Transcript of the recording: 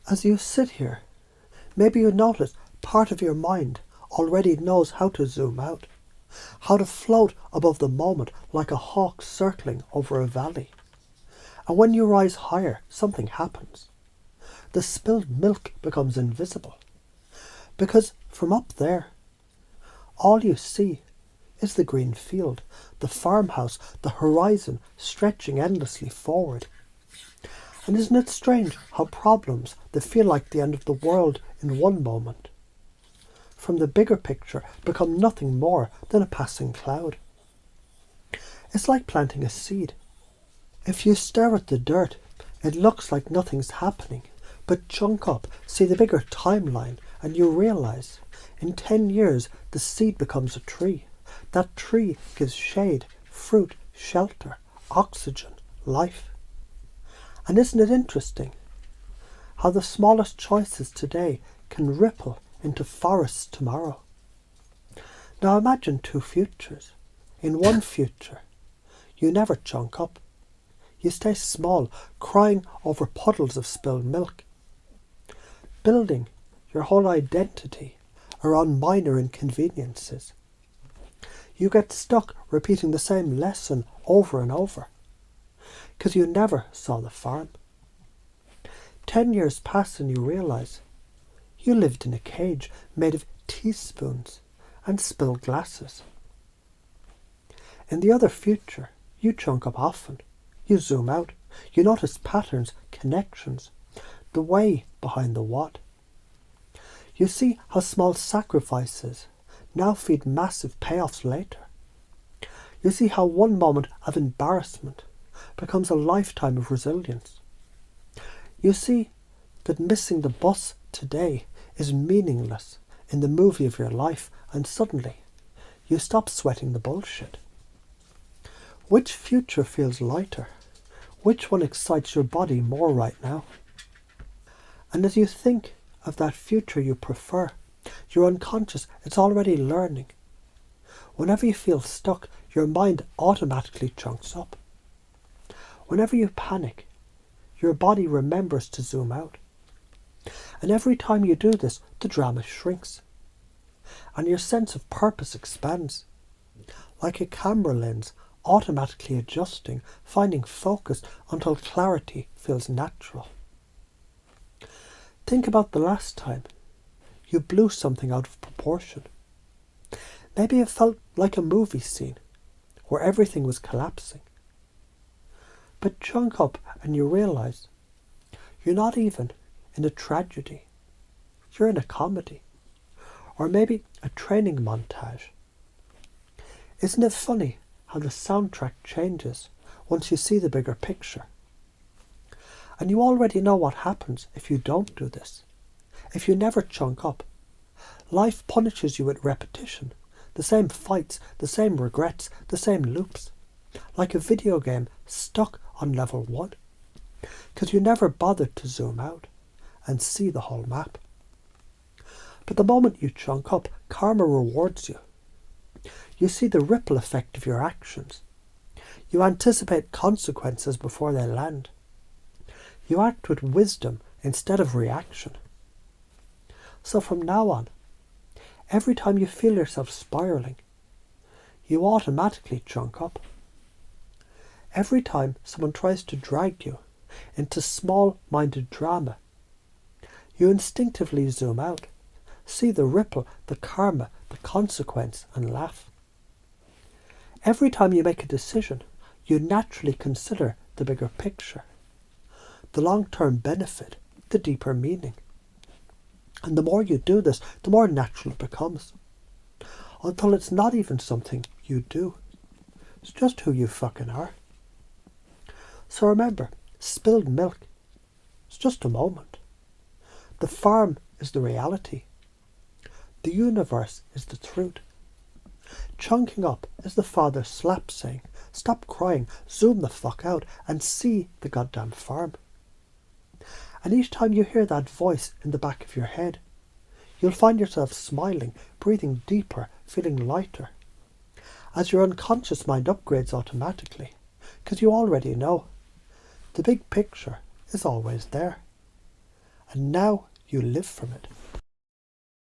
As you sit here, maybe you notice part of your mind already knows how to zoom out, how to float above the moment like a hawk circling over a valley. And when you rise higher, something happens. The spilled milk becomes invisible. Because from up there, all you see is the green field, the farmhouse, the horizon stretching endlessly forward. And isn't it strange how problems that feel like the end of the world in one moment, from the bigger picture, become nothing more than a passing cloud? It's like planting a seed. If you stare at the dirt, it looks like nothing's happening. But chunk up, see the bigger timeline, and you realise in 10 years the seed becomes a tree. That tree gives shade, fruit, shelter, oxygen, life. And isn't it interesting how the smallest choices today can ripple into forests tomorrow? Now imagine two futures. In one future, you never chunk up. You stay small, crying over puddles of spilled milk, building your whole identity around minor inconveniences. You get stuck repeating the same lesson over and over, because you never saw the farm. 10 years pass and you realise you lived in a cage made of teaspoons and spilled glasses. In the other future, you chunk up often. You zoom out. You notice patterns, connections, the way behind the what. You see how small sacrifices now feed massive payoffs later. You see how one moment of embarrassment becomes a lifetime of resilience. You see that missing the bus today is meaningless in the movie of your life, and suddenly you stop sweating the bullshit. Which future feels lighter? Which one excites your body more right now? And as you think of that future you prefer, your unconscious is already learning. Whenever you feel stuck, your mind automatically chunks up. Whenever you panic, your body remembers to zoom out. And every time you do this, the drama shrinks. And your sense of purpose expands. Like a camera lens automatically adjusting, finding focus until clarity feels natural. Think about the last time you blew something out of proportion. Maybe it felt like a movie scene where everything was collapsing. But chunk up and you realise you're not even in a tragedy. You're in a comedy. Or maybe a training montage. Isn't it funny how the soundtrack changes once you see the bigger picture? And you already know what happens if you don't do this. If you never chunk up, life punishes you with repetition. The same fights, the same regrets, the same loops. Like a video game stuck on level 1. Because you never bothered to zoom out and see the whole map. But the moment you chunk up, karma rewards you. You see the ripple effect of your actions. You anticipate consequences before they land. You act with wisdom instead of reaction. So from now on, every time you feel yourself spiraling, you automatically chunk up. Every time someone tries to drag you into small-minded drama, you instinctively zoom out, see the ripple, the karma, the consequence, and laugh. Every time you make a decision, you naturally consider the bigger picture, the long-term benefit, the deeper meaning. And the more you do this, the more natural it becomes. Until it's not even something you do. It's just who you fucking are. So remember, spilled milk, it's just a moment. The farm is the reality. The universe is the truth. Chunking up is the father's slap saying, stop crying, zoom the fuck out and see the goddamn farm. And each time you hear that voice in the back of your head, you'll find yourself smiling, breathing deeper, feeling lighter. As your unconscious mind upgrades automatically, because you already know, the big picture is always there. and now you live from it.